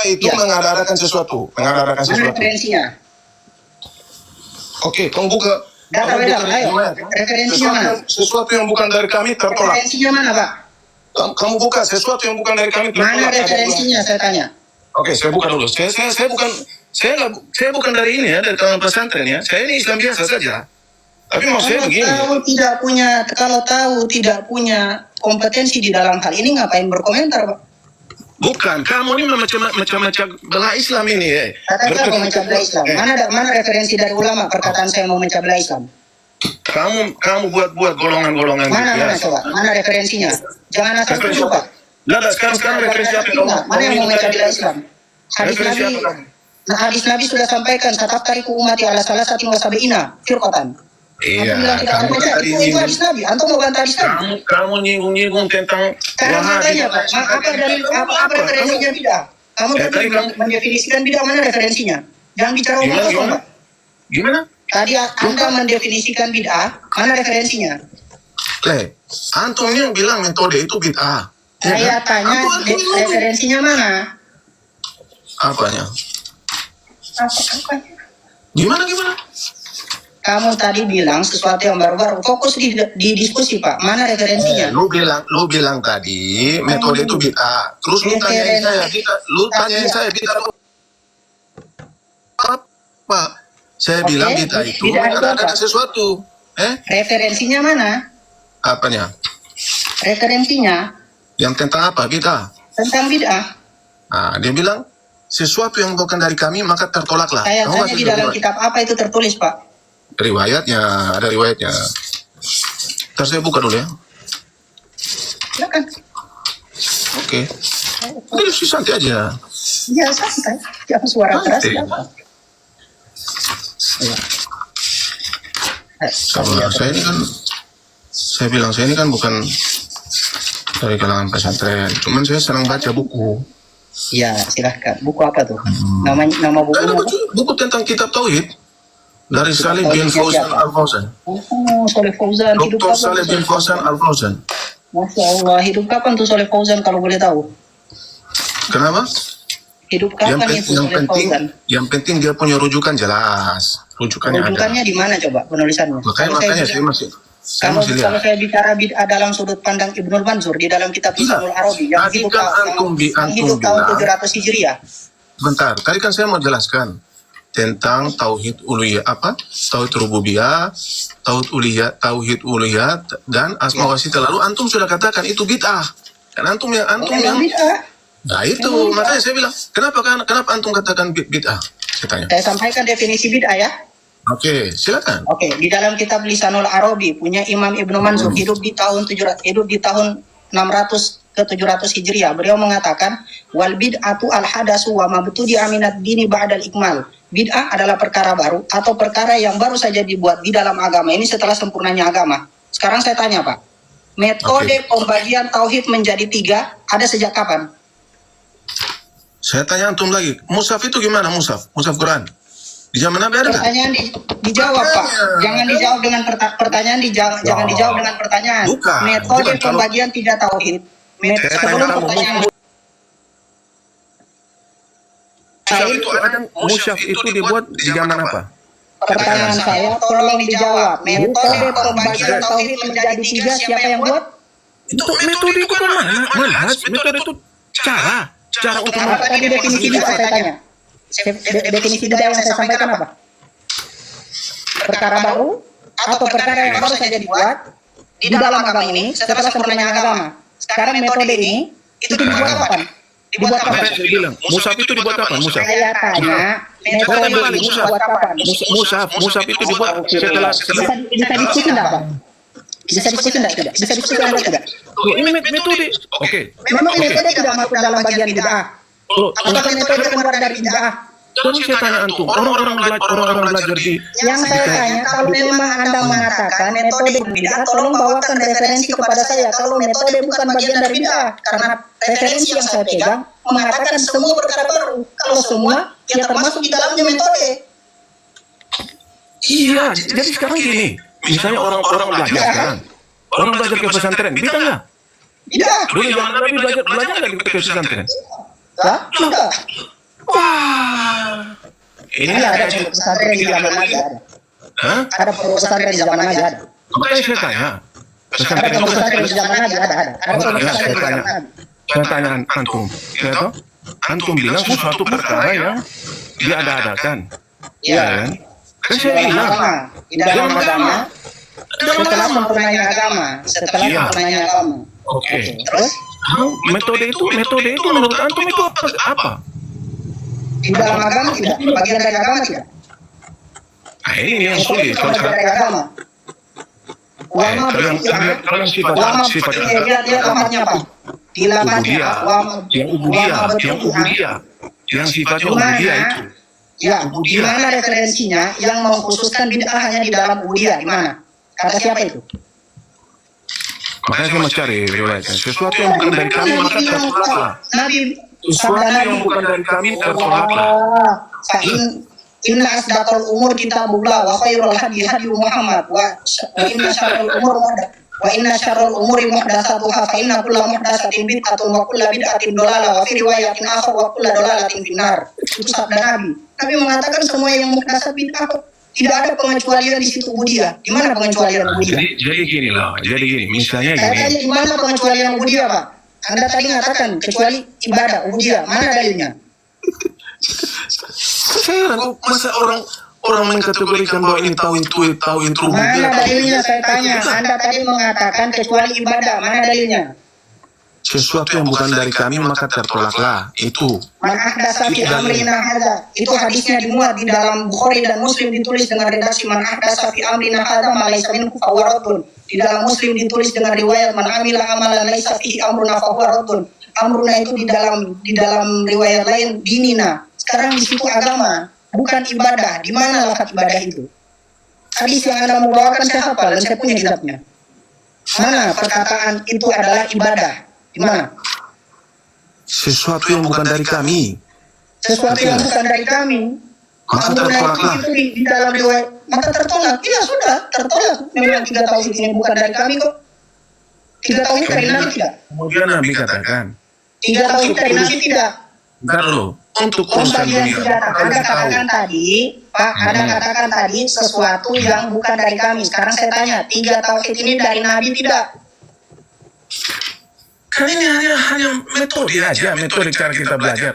itu mengadakan sesuatu. Mana referensinya? Oke, kamu buka. Data beda, ayo. Referensinya mana? Sesuatu yang bukan dari kami tertolak. Referensinya mana, Pak? Kamu buka sesuatu yang bukan dari kami tertolak. Mana referensinya, saya tanya. Oke, saya buka dulu. Saya bukan dari ini ya, dari kalangan pesantren ya. Saya ini Islam biasa saja. Tapi maksud saya begini. Kalau tahu tidak punya kompetensi di dalam hal ini, ngapain berkomentar, Pak? Bukan, kamu ini macam-macam belah Islam ini ya. Katakan mau memecah belah Islam. Mana referensi dari ulama perkataan saya mau memecah belah Islam? Kamu buat golongan-golongan. Mana coba? Mana referensinya? Jangan asal tuduh, Pak. Nada, sekarang referensi apa? Mana yang mau memecah belah Islam? Hadis Nabi sudah sampaikan, "Tatap tariku umati ala salah satu wasabiina firqatan." Iya. Itu hadis Nabi. Antum mau bantah hadis Nabi? Kamu nyinggung tentang Wahabi. Apa referensinya bid'ah? Kamu tadi mendefinisikan bid'ah, mana referensinya? Jangan bicara umum, Pak. Gimana? Tadi Anda mendefinisikan bid'ah, mana referensinya? Antum yang bilang metode itu bid'ah. Saya tanya referensinya mana? Apanya? Gimana? Kamu tadi bilang sesuatu yang baru-baru. Fokus di diskusi, Pak. Mana referensinya? Lu bilang tadi metode itu bid'ah. Terus lu tanyain saya bid'ah apa? Saya bilang bid'ah itu ada sesuatu. Referensinya mana? Apanya? Referensinya Yang tentang apa? Bid'ah. tentang bid'ah. Nah, dia bilang sesuatu yang bukan dari kami maka tertolaklah. Saya tanya di dalam kitab apa itu tertulis, Pak? Riwayatnya, ada riwayatnya. Ntar saya buka dulu ya. Silakan. Oke. Udah santai aja. Ya, santai. Jangan suara keras. Kalau saya ini kan, saya ini kan bukan dari kalangan pesantren. Cuman saya senang baca buku. Ya, silahkan. Buku apa tuh? Nama bukunya apa? Buku tentang kitab Tauhid. Dari Saleh bin Fauzan Al-Fauzan. Saleh Fauzan. Dr. Saleh bin Fauzan Al-Fauzan. Masya Allah, hidup kapan tuh Saleh Fauzan kalau boleh tahu? Kenapa? Hidup kapan itu Saleh Fauzan? Yang penting dia punya rujukan jelas. Rujukannya di mana coba penulisannya? Makanya saya masih lihat. Kalau saya bicara bid'ah dalam sudut pandang Ibnul Mansur di dalam kitab Lisanul Arabi yang hidup tahun 700 Hijriah. Bentar, tadi kan saya mau jelaskan tentang tauhid uluhiyah tauhid rububiyah, tauhid uluhiyah dan asma wa sifat. Lalu antum sudah katakan itu bid'ah. Kan antum yang bid'ah. Nah itu makanya saya bilang, kenapa antum katakan bid'ah? Saya sampaikan definisi bid'ah ya. Oke, silakan. Oke, di dalam kitab Lisanul Arabi punya Imam Ibnu Mansur hidup di tahun 600 ke 700 Hijriah. Beliau mengatakan wal bid'atu al hadasu wa mabtudi aminat dini ba'dal ikmal. Bid'ah adalah perkara baru atau perkara yang baru saja dibuat di dalam agama ini setelah sempurnanya agama. Sekarang saya tanya, Pak. Metode pembagian tauhid menjadi 3 ada sejak kapan? Saya tanya antum lagi. Mushaf itu gimana mushaf? Mushaf Quran. Di zaman Nabi ada nggak? Pertanyaan dijawab, Pak. Jangan dijawab dengan pertanyaan. Jangan dijawab dengan pertanyaan. Metode pembagian tidak tauhid. Sebelum pertanyaan. Mushaf itu dibuat di zaman apa? Pertanyaan saya tolong dijawab. Metode pembagian tauhid menjadi 3 siapa yang buat? Itu metode itu kan manhaj. Metode itu cara untuk apa tadi definisi bid'ah saya tanya? Definisi bid'ah yang saya sampaikan apa? Perkara baru atau perkara yang baru saja dibuat di dalam agama ini setelah sempurnanya agama. Sekarang metode ini itu dibuat kapan? Dibuat kapan? Saya bilang, mushaf itu dibuat kapan? Mushaf. Saya tanya, metode ini dibuat kapan? Mushaf itu dibuat setelah. Bisa diskusi enggak, Pak? Bisa diskusi enggak? Bisa diskusi enggak tidak? Ini metode. Oke. Memang metode tidak masuk dalam bagian bid'ah. Apakah metode keluar dari bid'ah? Terus saya tanya antum, orang-orang belajar di. Yang saya tanya, kalau memang Anda mengatakan metode bid'ah, tolong bawakan referensi kepada saya. Kalau metode bukan bagian dari bid'ah, karena referensi yang saya pegang mengatakan semua perkara baru. Kalau semua, ya termasuk di dalamnya metode. Iya, jadi sekarang gini, misalnya orang belajar kan, orang belajar ke pesantren, bisa nggak? Tidak. Dulu zaman Nabi belajar nggak di pesantren? Wah, sudah. Wah. Ini Ada pondok pesantren di zaman Nabi ada. Hah? Ada pondok pesantren di zaman Nabi ada. Makanya saya tanya. Ada Pesantren pondok itu pesantren di zaman Nabi ada. Ada pondok Makanya pesantren saya di zaman tanya. Nabi. Saya tanya antum, ya toh? Antum bilang sesuatu perkara yang diada-adakan. Iya. kan? Kan Di saya dalam bilang, agama, di dalam agama, setelah sempurnanya agama, setelah Iya. sempurnanya agama. oke. Terus Metode itu menurut antum itu apa? di dalam agama tidak, bagian dari agama tidak. Nah, ini yang sulit. Itu bagian dari agama. Wama Kalau yang Wama sifat lihat lafadznya apa? Di lafadznya Wama yang ubudiyah, yang sifatnya ubudiyah itu. Ya, di mana referensinya yang mengkhususkan bid'ah hanya di dalam ubudiyah? Di mana? Kata siapa itu? Makanya saya mau cari riwayatnya. Sesuatu yang bukan dari kami maka tertolaklah. Nabi Sesuatu yang bukan dari kami tertolaklah. Inna asdaqal umur kitabullah wa khairul hadi hadi Muhammad wa inna syarrul umuri muhdatsatuha fa inna kulla muhdatsatin bid'atun wa kulla bid'atin dhalalah wa fi riwayatin akhar wa kulla dhalalatin finnar. Itu sabda Nabi. Nabi mengatakan semua yang muhdatsat bid'ah kok. Tidak ada pengecualian di situ ubudiyah. Di mana pengecualian ubudiyah? Jadi gini, misalnya Saya gini. tanya di mana pengecualian ubudiyah, Pak? Anda tadi mengatakan kecuali ibadah ubudiyah. Mana dalilnya? Saya heran, masa orang mengkategorikan bahwa ini tauhid Mana rububiyah. dalilnya saya tanya? Anda tadi mengatakan kecuali ibadah. Mana dalilnya? Sesuatu yang bukan dari kami maka tertolaklah. Itu. Man ahdasa fi amrina hadza. Itu hadisnya dimuat di dalam Bukhari dan Muslim, ditulis dengan redaksi man ahdasa fi amrina hadza ma laysa minhu fa huwa raddun. Di dalam Muslim ditulis dengan riwayat man amila amalan laysa fihi amruna fa huwa raddun. Amruna itu di dalam riwayat lain dinina. Sekarang di situ agama, bukan ibadah. Di mana lafaz ibadah itu? Hadis yang Anda mau bawakan saya hafal dan saya punya kitabnya. Mana perkataan itu adalah ibadah? Di mana? Sesuatu yang bukan dari kami Sesuatu yang bukan dari kami. maka tertolaklah. Itu di dalam riwayat maka tertolak. Iya sudah tertolak. Memang 3 tauhid ini bukan dari kami kok. 3 tauhid dari Nabi tidak. Kemudian Nabi katakan, 3 tauhid dari Nabi tidak. bentar loh, untuk urusan Pembagian dunia. senjata. Anda katakan tadi, Pak, Anda katakan tadi sesuatu yang bukan dari kami. Sekarang saya tanya, 3 tauhid ini dari Nabi tidak? Kan ini hanya metode aja, metode cara kita belajar.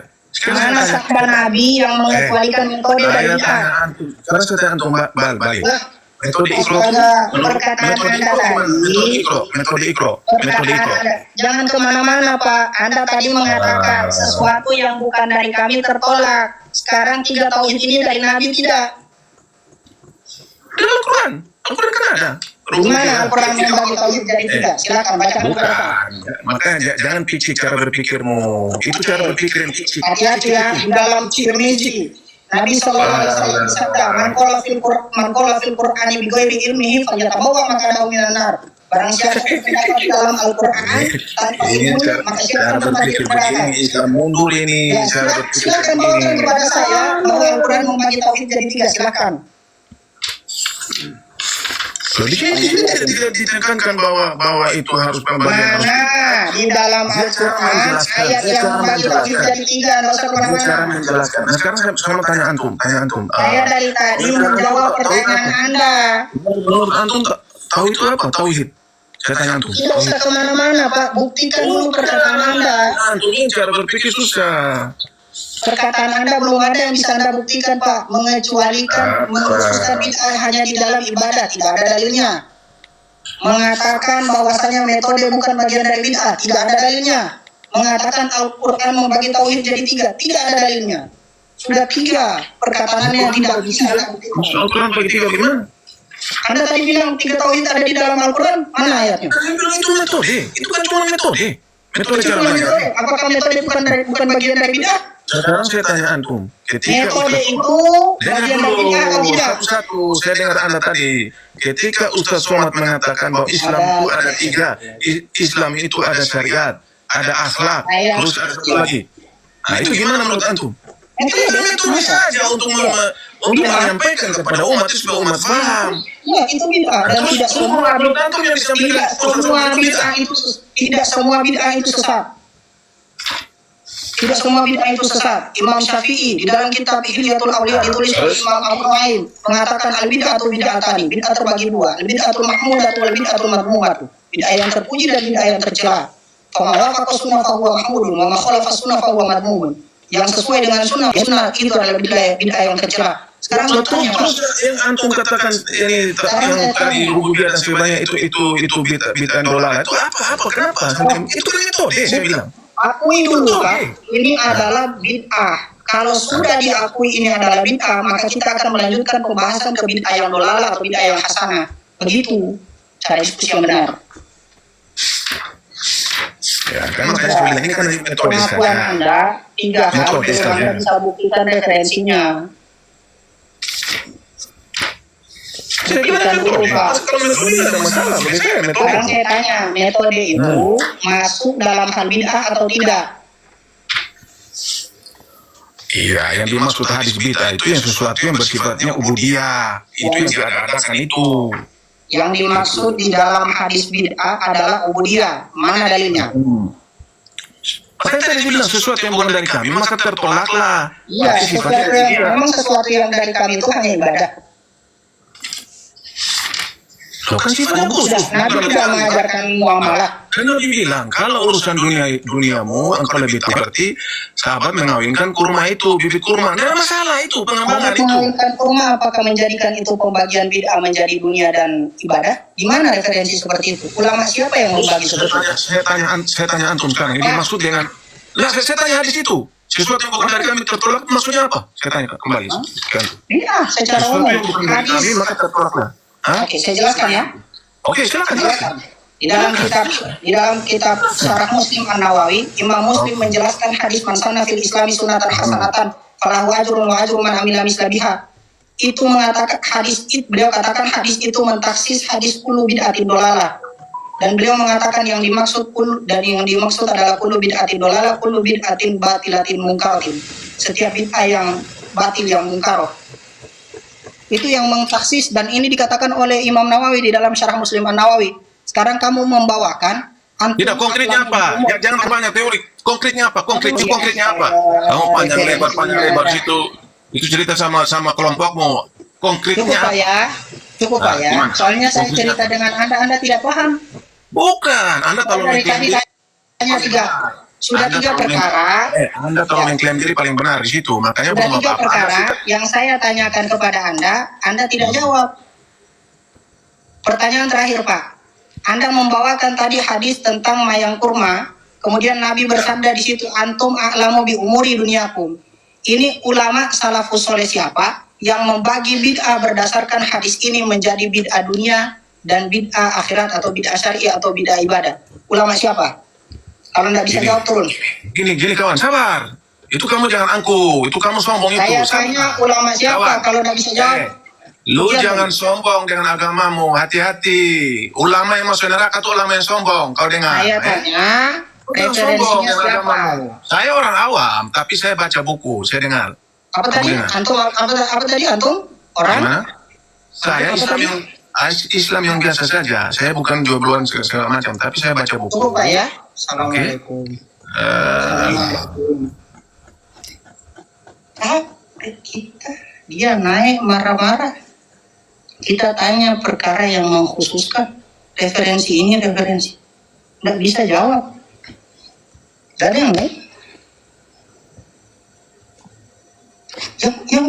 Mana sabda Nabi yang mengecualikan metode dari Saya bid'ah? tanya antum. Sekarang saya tanya antum balik. Wah, Metode ikro. perkataan Anda tadi. Metode ikro. Perkataan Anda, jangan kemana-mana Pak. Anda tadi mengatakan sesuatu yang bukan dari kami tertolak. Sekarang 3 tauhid ini dari Nabi tidak. Dalam Al-Quran. Al-Quran kan ada. Di mana Al-Quran membagi tauhid jadi 3? Silakan baca Al-Quran. Bukan. Makanya jangan picik cara berpikirmu. Itu cara berpikir yang picik. Hati-hati ya, di dalam Tirmizi Nabi sallallahu alaihi wasallam bersabda, "Man qala fil Qur'ani bi ghairi ilmihi falyatabawwa maq'adahu minan nar." Barang siapa yang berkata di dalam Al-Quran tanpa Ini ilmu, cara maka siapa tempat dia berpikir berada. begini. Islam mundur ini. Ya, Cara berpikir silakan bawakan begini. kepada saya bahwa Al-Quran membagi tauhid jadi 3. Silakan. Loh, di sini tidak ditekankan bahwa itu harus pembagian. Mana di dalam Al-Quran ayat yang membagi tauhid jadi 3? Nggak usah Cara kemana-mana. menjelaskan. Nah, sekarang saya mau tanya antum. Saya dari tadi menjawab pertanyaan Anda. Menurut antum tahu itu apa? Tauhid. Saya tanya antum. Tidak usah kemana-mana Pak, buktikan dulu perkataan Anda. Antum ini cara berpikir susah. Perkataan Anda belum ada yang bisa Anda buktikan Pak. Mengkhususkan bid'ah hanya di dalam ibadah, tidak ada dalilnya. Mengatakan bahwasanya metode bukan bagian dari bid'ah, tidak ada dalilnya. Mengatakan Al-Quran membagi tauhid jadi 3, tidak ada dalilnya. Sudah 3 perkataannya yang tidak bisa dibuktikan. Al-Quran bagi 3 gimana? Anda tadi bilang 3 tauhid ada di dalam Al-Quran, mana ayatnya? Saya bilang itu metode. Itu kan cuma metode. Metode Itu cara metode. belajar. Apakah metode bukan bagian dari bid'ah? Sekarang saya tanya antum. Ketika Metode itu bagian dari bid'ah atau tidak? satu-satu, saya dengar Anda tadi. Ketika Ustaz Somad mengatakan bahwa Islam itu ada 3. Islam itu ada syariat, ada akhlak, terus ada satu lagi. Nah, itu gimana menurut antum? Itu kan metode saja untuk menyampaikan kepada umat itu supaya umat paham. Ya, itu bid'ah dan tidak semua Menurut antum yang disampaikan tidak semua bid'ah itu tidak semua bid'ah itu sesat. Tidak semua bid'ah itu sesat. Imam Syafi'i di dalam kitab Hilyatul Auliya ditulis oleh Imam Abu Nuaim mengatakan al bid'atu bid'atani. Bid'ah terbagi dua. Al bid'atul mahmudatu wal bid'atul madmumatu. Bid'ah yang terpuji dan bid'ah yang tercela. Fa ma wafaqa sunnah fa huwa mahmudun wa ma khalafa sunnah fa huwa madmumun. Yang sesuai dengan sunnah itu adalah bid'ah yang tercela. Sekarang bertanya, Terus yang antum katakan ini yang tadi rububiyah dan sebagainya itu bid'ah dolala itu apa kenapa? Itu kan metode saya bilang. akui dulu Pak, ini adalah bid'ah. Kalau sudah diakui ini adalah bid'ah, maka kita akan melanjutkan pembahasan ke bid'ah yang dolala atau bid'ah yang hasanah. Begitu cara diskusi yang benar. Ya, kan makanya saya bilang ini kan metode Pengakuan saja. Anda 3 hal, Metode belum saja. Anda bisa buktikan referensinya. Saya bilang Buktikan dulu metode. Pak. Kalau metode tidak ada masalah. Bagi saya metode. Sekarang saya tanya, metode itu masuk dalam hal bid'ah atau tidak? Iya, yang dimaksud hadis bid'ah itu yang sesuatu yang bersifatnya ubudiyah. Itu yang diadakan itu. Yang dimaksud di dalam hadis bid'ah adalah ubudiyah. Mana dalilnya? Makanya tadi saya bilang sesuatu yang bukan dari kami maka tertolaklah. Iya, Tapi sifatnya memang sesuatu yang dari kami itu hanya ibadah. Loh, kan sifatnya khusus. Nabi tidak mengajarkan muamalah. Kan Nabi bilang, kalau urusan duniamu, engkau lebih seperti sahabat mengawinkan kurma itu, bibit kurma. Tidak ada masalah itu, pengembangan Kalau itu. mengawinkan kurma, apakah menjadikan itu pembagian bid'ah menjadi dunia dan ibadah? Di mana referensi seperti itu? Ulama siapa yang membagi seperti itu? Saya tanya antum sekarang, ini maksud dengan... Nah, saya tanya hadis itu. Sesuatu yang bukan dari kami tertolak, maksudnya apa? Saya tanya kembali. Bid'ah secara Sesuatu umum. yang bukan dari kami, Hadis. maka tertolaklah. Hah? Oke, saya jelaskan ya. Oke, silakan. Jelaskan. Di dalam kitab Syarah Muslim An-Nawawi, Imam Muslim menjelaskan hadis man sanna fil Islami sunatan hasanatan falahu ajrun wa ajru man amila misla biha. Itu mengatakan beliau katakan hadis itu mentaksis hadis kullu bid'atin dolalah. Dan beliau mengatakan yang dimaksud adalah kullu bid'atin dolalah, kullu bid'atin batilatin mungkarin. Setiap bid'ah yang batil yang mungkaroh. Itu yang mengtaksis, dan ini dikatakan oleh Imam Nawawi di dalam Syarah Muslim An-Nawawi. Sekarang kamu membawakan Tidak, konkretnya apa? Ya, jangan berbanyak teori. Konkretnya apa? Konkretnya apa? Kamu panjang lebar situ. Itu cerita sama kelompokmu. Konkretnya Cukup Pak apa? ya, cukup Pak ya. Gimana? Soalnya saya Konkretnya cerita dengan Anda tidak paham. Bukan. Anda terlalu Dari tadi mengklaim tanya sudah tiga perkara. Anda terlalu mengklaim diri paling benar di situ. Makanya Sudah belum 3 apa-apa. perkara yang saya tanyakan kepada Anda tidak jawab. Pertanyaan terakhir Pak, Anda membawakan tadi hadis tentang mayang kurma, kemudian Nabi bersabda di situ, antum a'lamu bi umuri dunyakum. Ini ulama salafus soleh siapa yang membagi bid'ah berdasarkan hadis ini menjadi bid'ah dunia dan bid'ah akhirat atau bid'ah syariah atau bid'ah ibadah? Ulama siapa? Kalau nggak bisa jawab turun. Gini kawan, sabar. Itu kamu jangan angku. Itu kamu sombong itu. Saya Sabar. tanya ulama siapa, Kawan. kalau nggak bisa jawab. Lu Iya, jangan sombong dengan agamamu, hati-hati. Ulama yang masuk neraka itu ulama yang sombong. Kau dengar? Saya tanya Lu jangan sombong referensinya dengan siapa? agamamu. Saya orang awam, tapi saya baca buku, saya dengar. Apa tadi? Gimana? Antum apa tadi antum? Orang? Gimana? Saya Islam yang biasa saja. Saya bukan jual-jualan segala macam, tapi saya baca buku. Cukup Pak ya. Assalamualaikum. Kita dia naik marah-marah. Kita tanya perkara yang mengkhususkan referensi ini referensi. Nggak bisa jawab. Gak ada yang lain. Yang